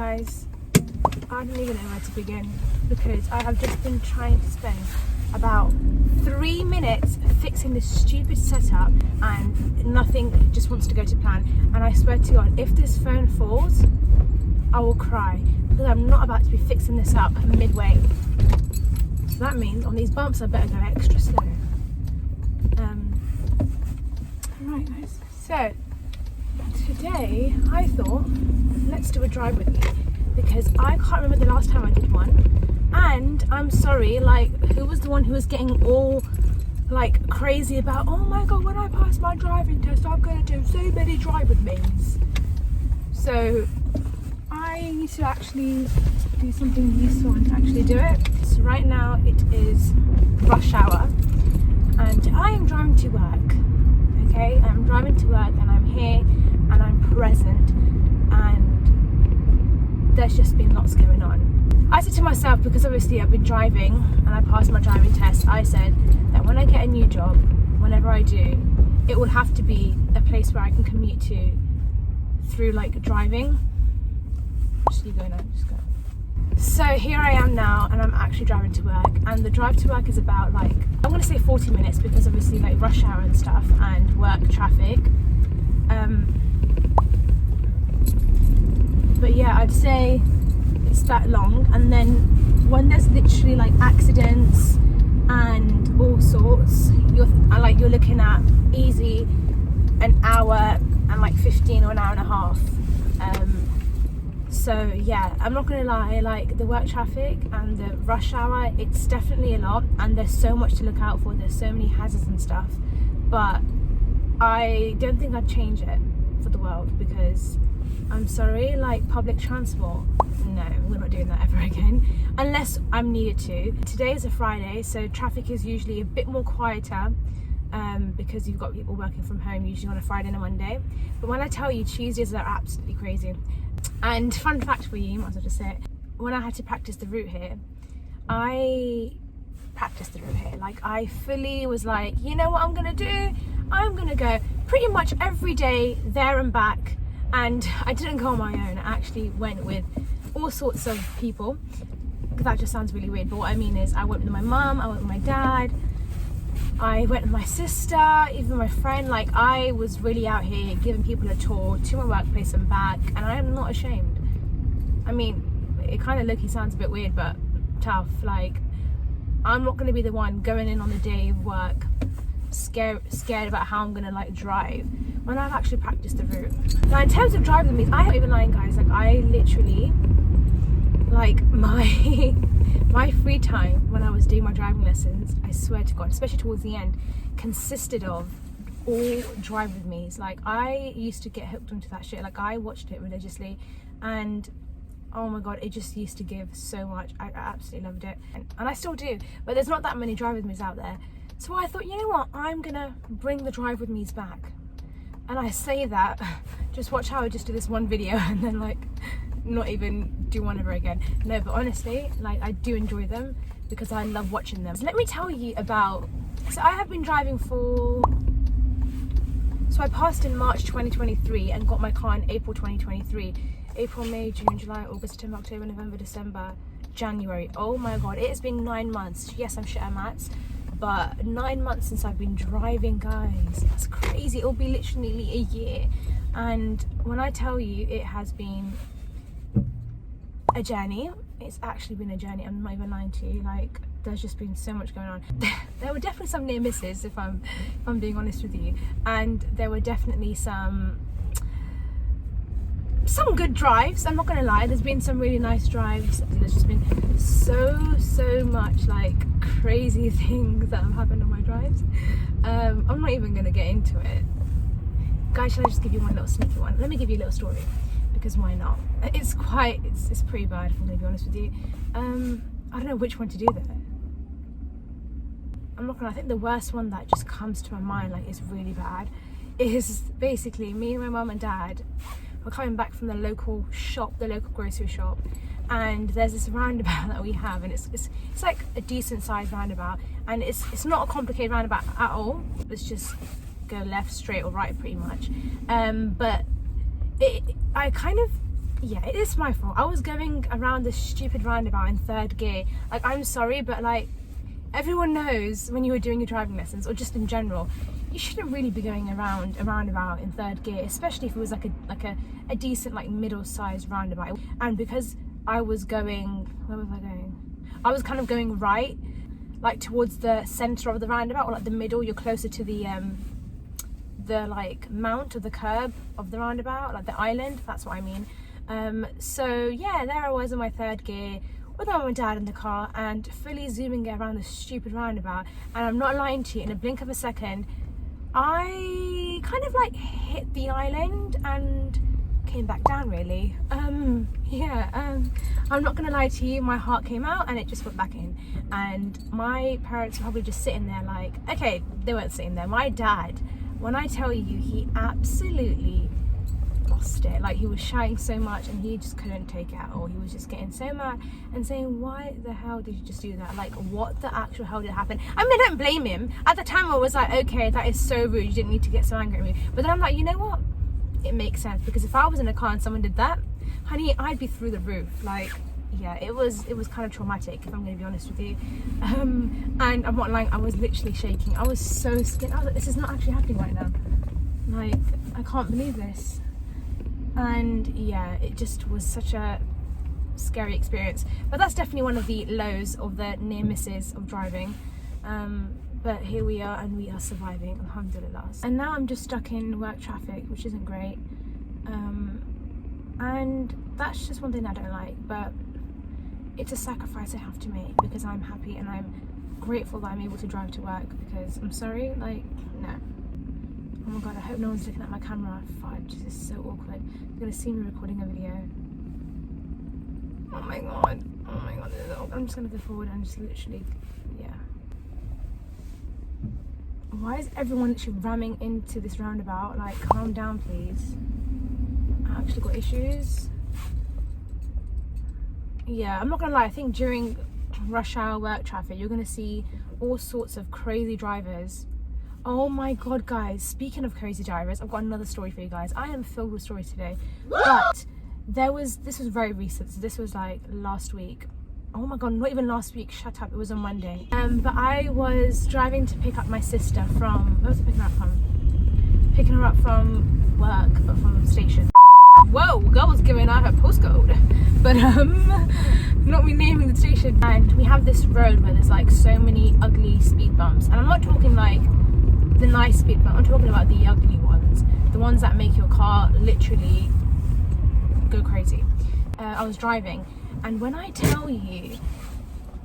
guys, I don't even know where to begin because I have just been trying to spend about 3 minutes fixing this stupid setup and nothing just wants to go to plan. And I swear to God, if this phone falls, I will cry because I'm not about to be fixing this up midway. So that means on these bumps I better go extra slow. Right guys, so today I thought let's do a drive with me because I can't remember the last time I did one, and I'm sorry, like, who was the one who was getting all like crazy about, oh my God, when I pass my driving test I'm gonna do so many drive with me's. So I need to actually do something useful and actually do it. So right now it is rush hour and I am driving to work. Okay, I'm driving to work and I'm here and I'm present, and there's just been lots going on. I said to myself, because obviously I've been driving and I passed my driving test, I said that when I get a new job, whenever I do, it will have to be a place where I can commute to through like driving. Just you go now, just go. So here I am now and I'm actually driving to work, and the drive to work is about like, I'm going to say 40 minutes because obviously like rush hour and stuff and work traffic. But yeah, I'd say it's that long, and then when there's literally like accidents and all sorts, you're looking at easy an hour and like 15 or an hour and a half. So yeah, I'm not gonna lie, like the work traffic and the rush hour, it's definitely a lot, and there's so much to look out for, there's so many hazards and stuff, but I don't think I'd change it for the world because I'm sorry, like public transport, no, we're not doing that ever again unless I'm needed to. Today is a Friday, so traffic is usually a bit more quieter because you've got people working from home usually on a Friday and a Monday. But when I tell you, Tuesdays are absolutely crazy. And fun fact for you, might as well just say it, when I had to practice the route here, I practiced the route here. Like I fully was like, you know what I'm gonna do? I'm gonna go pretty much every day there and back. And I didn't go on my own, I actually went with all sorts of people. That just sounds really weird, but what I mean is I went with my mum, I went with my dad, I went with my sister, even my friend. Like I was really out here giving people a tour to my workplace and back, and I am not ashamed. I mean, it kind of low-key sounds a bit weird, but tough. Like I'm not going to be the one going in on the day of work scared about how I'm going to like drive when I've actually practiced the route. Now in terms of driving me, I'm not even lying guys, like I literally, like my free time when I was doing my driving lessons, I swear to God, especially towards the end, consisted of all drive with me's. Like I used to get hooked onto that shit. Like I watched it religiously, and oh my God, it just used to give so much. I absolutely loved it, and I still do, but there's not that many drive with me's out there. So I thought, you know what, I'm gonna bring the drive with me's back. And I say that, just watch how I just do this one video and then like not even do one ever again. No, but honestly, like I do enjoy them because I love watching them. So let me tell you about, so I have been driving so I passed in March 2023 and got my car in April 2023. April, May, June, July, August, September, October, November, December, January. Oh my God, it has been 9 months. Yes, I'm shit at maths, but 9 months since I've been driving, guys. That's crazy. It'll be literally a year. And when I tell you it has been a journey, it's actually been a journey. I'm not even lying to you. Like there's just been so much going on. There were definitely some near misses, if I'm being honest with you, and there were definitely some good drives. I'm not gonna lie, there's been some really nice drives. There's just been so much like crazy things that have happened on my drives. I'm not even gonna get into it, guys. Shall I just give you one little sneaky one? Let me give you a little story, because why not? It's pretty bad, if I'm gonna be honest with you. I don't know which one to do there. I'm not gonna, I think the worst one that just comes to my mind, like is really bad, is basically me and my mum and dad were coming back from the local shop, the local grocery shop, and there's this roundabout that we have, and it's like a decent sized roundabout, and it's not a complicated roundabout at all. It's just go left, straight or right pretty much. But I kind of yeah, it is my fault. I was going around this stupid roundabout in third gear. Like, I'm sorry, but like, everyone knows when you were doing your driving lessons, or just in general, you shouldn't really be going around a roundabout in third gear, especially if it was like a decent, like, middle-sized roundabout. And because I was going, where was I going? I was kind of going right, like towards the center of the roundabout, or like the middle. You're closer to the like mount of the curb of the roundabout, like the island. That's what I mean. So yeah, there I was in my third gear with my mum and dad in the car, and fully zooming around the stupid roundabout. And I'm not lying to you, in a blink of a second, I kind of like hit the island and came back down, really. I'm not gonna lie to you, my heart came out and it just went back in. And my parents were probably just sitting there like, okay, they weren't sitting there. My dad, when I tell you, he absolutely lost it. Like, he was shouting so much and he just couldn't take it at all. He was just getting so mad and saying, why the hell did you just do that? Like, what the actual hell did happen? I mean, I don't blame him. At the time I was like, okay, that is so rude, you didn't need to get so angry at me. But then I'm like, you know what, it makes sense, because if I was in a car and someone did that, honey, I'd be through the roof. Like, yeah, it was kind of traumatic, if I'm going to be honest with you. And I'm not lying, I was literally shaking. I was so scared. I was like, this is not actually happening right now. Like, I can't believe this. And yeah, it just was such a scary experience. But that's definitely one of the lows of the near misses of driving. But here we are, and we are surviving, alhamdulillah. And now I'm just stuck in work traffic, which isn't great. And that's just one thing I don't like, but it's a sacrifice I have to make, because I'm happy and I'm grateful that I'm able to drive to work. Because I'm sorry, like, no. Oh my god, I hope no one's looking at my camera. Fudge, this is so awkward. You're gonna see me recording a video. Oh my god, oh my god. I'm just gonna go forward and just literally, yeah. Why is everyone literally ramming into this roundabout? Like, calm down, please. I actually got issues. Yeah, I'm not gonna lie, I think during rush hour work traffic, you're gonna see all sorts of crazy drivers. Oh my god, guys, speaking of crazy drivers, I've got another story for you guys. I am filled with stories today. But this was very recent, so this was like last week. Oh my god, not even last week, shut up, it was on Monday. But I was driving to pick up my sister from, where was I picking her up from? Picking her up from work, but from the station. Whoa, girl was giving out her postcode. But not me naming the station. And we have this road where there's like so many ugly speed bumps. And I'm not talking like the nice speed bump, I'm talking about the ugly ones. The ones that make your car literally go crazy. I was driving, and when I tell you,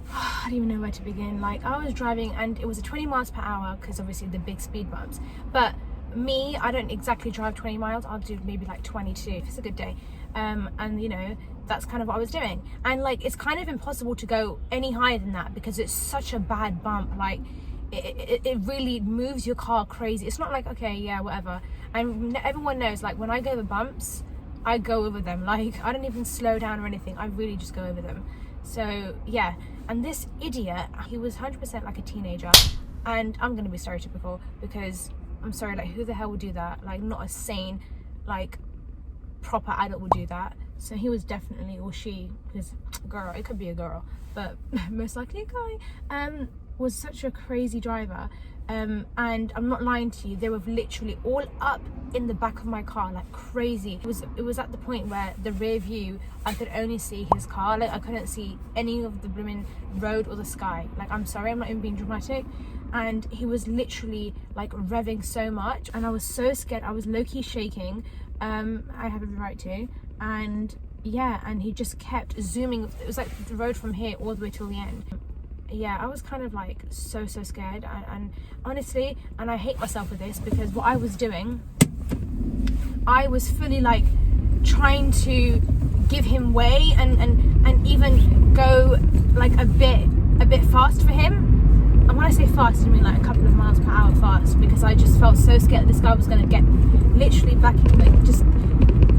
I don't even know where to begin. Like, I was driving and it was a 20 miles per hour, because obviously the big speed bumps. But me, I don't exactly drive 20 miles, I'll do maybe like 22 if it's a good day. And you know, that's kind of what I was doing. And like, it's kind of impossible to go any higher than that, because it's such a bad bump. Like, it really moves your car crazy. It's not like, okay, yeah, whatever. And everyone knows, like, when I go over bumps, I go over them. Like, I don't even slow down or anything, I really just go over them. So yeah, and this idiot, he was 100% like a teenager. And I'm gonna be stereotypical, because I'm sorry, like, who the hell would do that? Like, not a sane, like, proper adult would do that. So he was definitely, or she, because girl, it could be a girl, but most likely a guy, was such a crazy driver. And I'm not lying to you, they were literally all up in the back of my car like crazy. It was at the point where the rear view, I could only see his car. Like, I couldn't see any of the blooming road or the sky. Like, I'm sorry, I'm not even being dramatic. And he was literally like revving so much, and I was so scared. I was low-key shaking. I have every right to. And yeah, and he just kept zooming. It was like the road from here all the way till the end. Yeah, I was kind of like so scared, and honestly, and I hate myself for this, because what I was doing, I was fully like trying to give him way and even go like a bit fast for him. And when I say fast, I mean like a couple of miles per hour fast, because I just felt so scared that this guy was going to get literally back in, like, just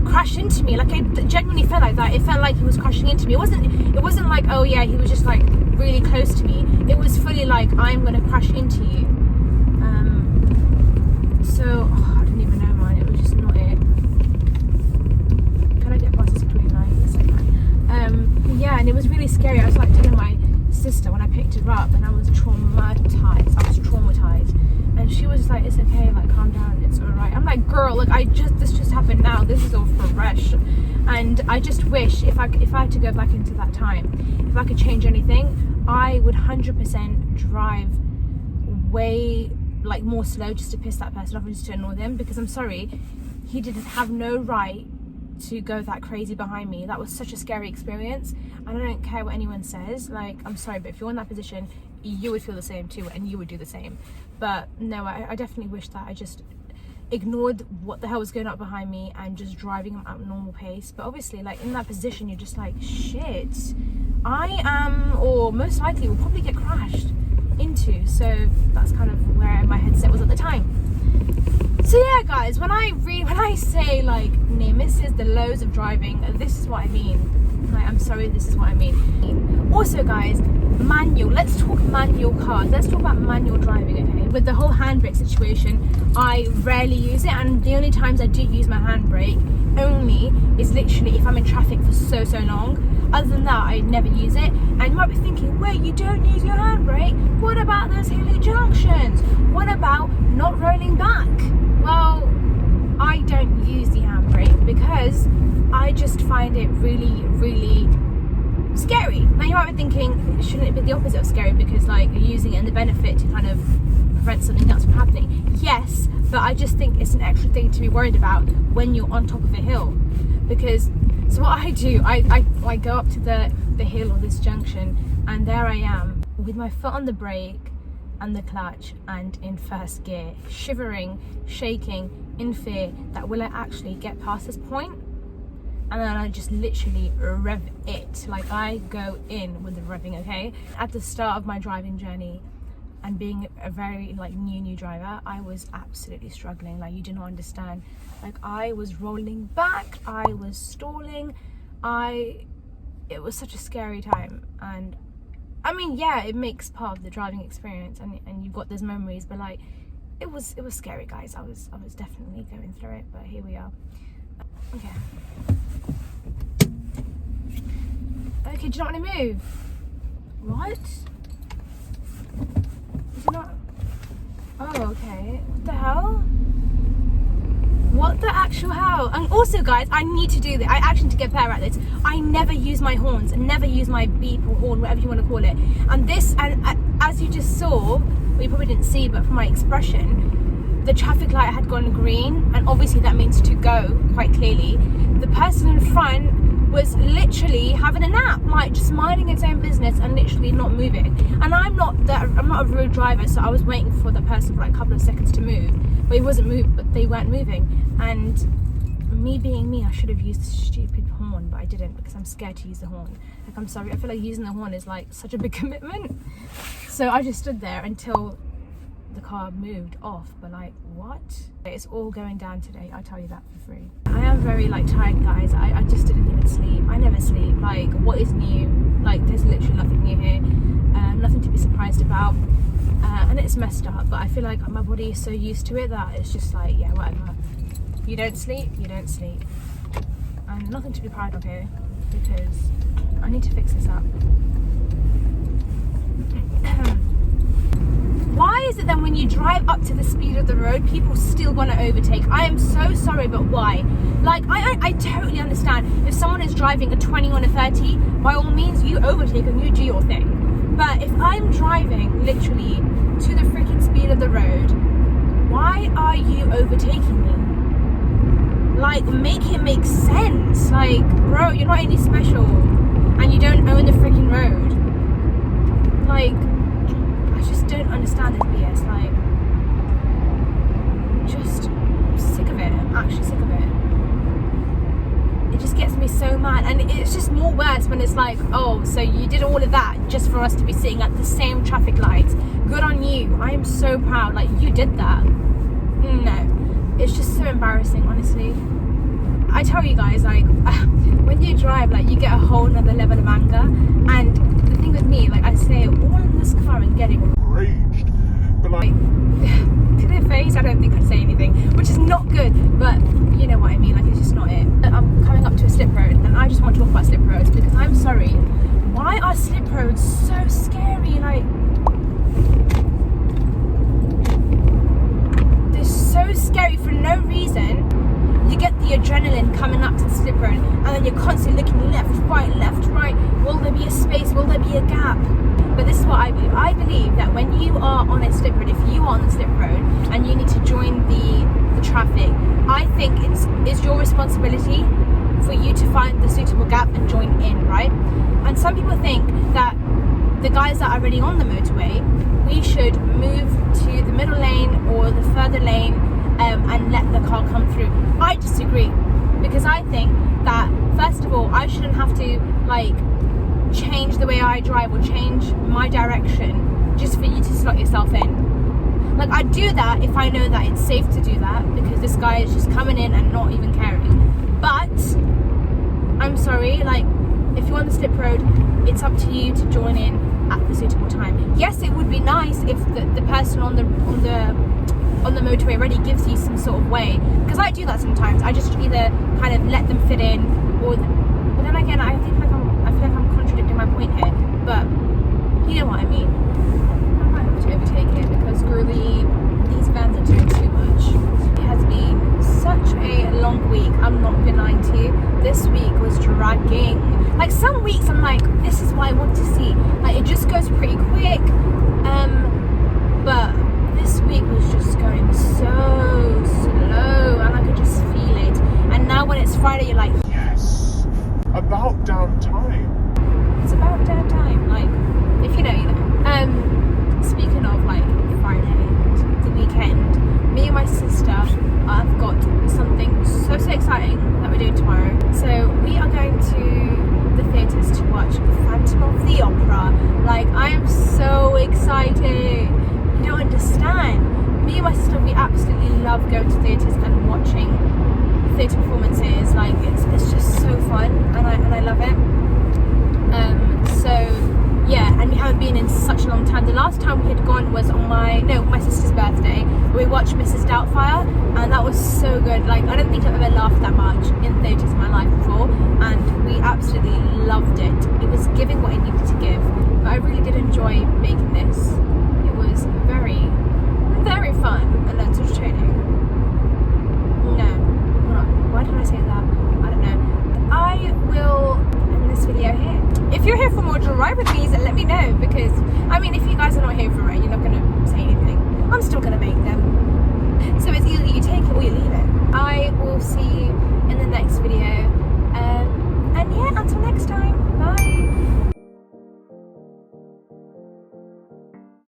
crash into me. Like, it genuinely felt like that. It felt like he was crashing into me. It wasn't like, oh yeah, he was just like really close to me. It was fully like, I'm going to crash into you. So I didn't even know, man. It was just not it. Can I get past this between picked her up, and I was traumatized. And she was like, it's okay, like calm down, it's alright. I'm like, girl, like this just happened now, this is all fresh. And I just wish if I had to go back into that time, if I could change anything, I would 100% drive way like more slow, just to piss that person off and just to annoy them, because I'm sorry, he didn't have no right to go that crazy behind me. That was such a scary experience, and I don't care what anyone says, like, I'm sorry, but if you're in that position, you would feel the same too, and you would do the same. But no, I definitely wish that I just ignored what the hell was going on behind me and just driving at a normal pace. But obviously, like, in that position, you're just like, shit, I am, or most likely will probably get crashed into. So that's kind of where my headset was at the time. So yeah, guys, when I say like near misses, the lows of driving, this is what I mean. Like, I'm sorry, this is what I mean. Also, guys, manual. Let's talk manual cars. Let's talk about manual driving, okay? With the whole handbrake situation, I rarely use it, and the only times I do use my handbrake only is literally if I'm in traffic for so long. Other than that, I never use it. And you might be thinking, wait, you don't use your handbrake? What about those hilly junctions? What about not rolling back? Well, I don't use the handbrake because I just find it really scary. Now you might be thinking, shouldn't it be the opposite of scary, because like you're using it and the benefit to kind of prevent something else from happening? Yes, but I just think it's an extra thing to be worried about when you're on top of a hill. Because so what I do, I go up to the hill or this junction, and there I am with my foot on the brake and the clutch and in first gear, shivering, shaking, in fear that will I actually get past this point? And then I just literally rev it. Like, I go in with the revving, okay? At the start of my driving journey, and being a very like new driver, I was absolutely struggling. Like, you do not understand. Like, I was rolling back, I was stalling, it was such a scary time. And I mean, yeah, it makes part of the driving experience, and you've got those memories, but like, it was scary, guys. I was definitely going through it, but here we are. Okay. Okay, do you not want to move? What? Is it not? Oh, okay. What the hell? What the actual hell? And also, guys, I need to do this. I actually need to get better at this. I never use my horns, never use my beep or horn, whatever you want to call it. And this, and as you just saw, well, you probably didn't see, but from my expression, the traffic light had gone green, and obviously that means to go, quite clearly. The person in front was literally having a nap, like just minding its own business and literally not moving. And I'm not a rude driver, so I was waiting for the person for like a couple of seconds to move, but they weren't moving. And me being me, I should have used the stupid horn, but I didn't, because I'm scared to use the horn. Like, I'm sorry, I feel like using the horn is like such a big commitment. So I just stood there until the car moved off. But like, what? It's all going down today, I'll tell you that for free. I am very like tired, guys. I just didn't even sleep. I never sleep. Like, what is new? Like, there's literally nothing new here, nothing to be surprised about, and it's messed up, but I feel like my body is so used to it that it's just like, yeah, whatever. You don't sleep, and nothing to be proud of here, because I need to fix this up. Why is it then when you drive up to the speed of the road, people still want to overtake? I am so sorry, but why? Like, I totally understand if someone is driving a 20 on a 30, by all means, you overtake and you do your thing. But if I'm driving literally to the freaking speed of the road, why are you overtaking me? Like, make it make sense. Like, bro, you're not any special, and you don't own the freaking road. Like, I just don't understand this BS. Like, just sick of it. I'm actually sick of it. It just gets me so mad, and it's just more worse when it's like, oh, so you did all of that just for us to be sitting at the same traffic lights. Good on you. I am so proud. Like, you did that. No, it's just so embarrassing, honestly. I tell you guys, like, when you drive, like, you get a whole nother level of anger. And the thing with me, like, I say all in this car and getting enraged, but like to their face, I don't think I'd say anything, which is not good, but you know what I mean. Like, it's just not it. I'm coming up to a slip road, and I just want to talk about slip roads, because I'm sorry, why Why are slip roads so scary? Like, they're so scary for no reason. You get the adrenaline coming up to the slip road, and then you're constantly looking left, right. Will there be a space? Will there be a gap? But this is what I believe. I believe that when you are on a slip road, if you are on the slip road and you need to join the traffic, I think it's your responsibility for you to find the suitable gap and join in, right? And some people think that the guys that are already on the motorway, we should move to the middle lane or the further lane and let the car come through. I disagree, because I think that, first of all, I shouldn't have to like change the way I drive or change my direction just for you to slot yourself in. Like, I'd do that if I know that it's safe to do that, because this guy is just coming in and not even caring. But I'm sorry, like, if you're on the slip road, it's up to you to join in at the suitable time. Yes, it would be nice if the person on the motorway already gives you some sort of way, because I do that sometimes. I just either kind of let them fit in, or but then again, I feel like I'm contradicting my point here, but you know what I mean. I might have to overtake it, because these vans are doing too much. It has been such a long week, I'm not gonna lie to you. This week was dragging. Like, some weeks I'm like, this is what I want to see. Like, it just goes pretty quick. But this week was just going so slow, and I could just feel it. And now when it's Friday, you're like, yes, about damn time. it's about damn time. Like, if you know, you know. Speaking of like Friday, the weekend, me and my sister have got something so exciting that we're doing tomorrow. So we are going to the theatres to watch Phantom of the Opera. Like, I am so excited. You don't understand. Me and my sister, we absolutely love going to theatres and watching theatre performances. Like, it's just so fun, and I love it. So yeah, and we haven't been in such a long time. The last time we had gone was on my sister's birthday. We watched Mrs. Doubtfire, and that was so good. Like, I don't think I've ever laughed that much in theatres in my life before, and we absolutely loved it. It was giving what it needed to give. But I really did enjoy making this. It was very, very fun and entertaining. No, why did I say that? I don't know. I will end this video here. If you're here for more drive with me, let me know, because I mean, if you guys are not here for it, you're not going to say anything. I'm still going to make them. So it's either you take it or you leave it. I will see you in the next video. And yeah, until next time, bye.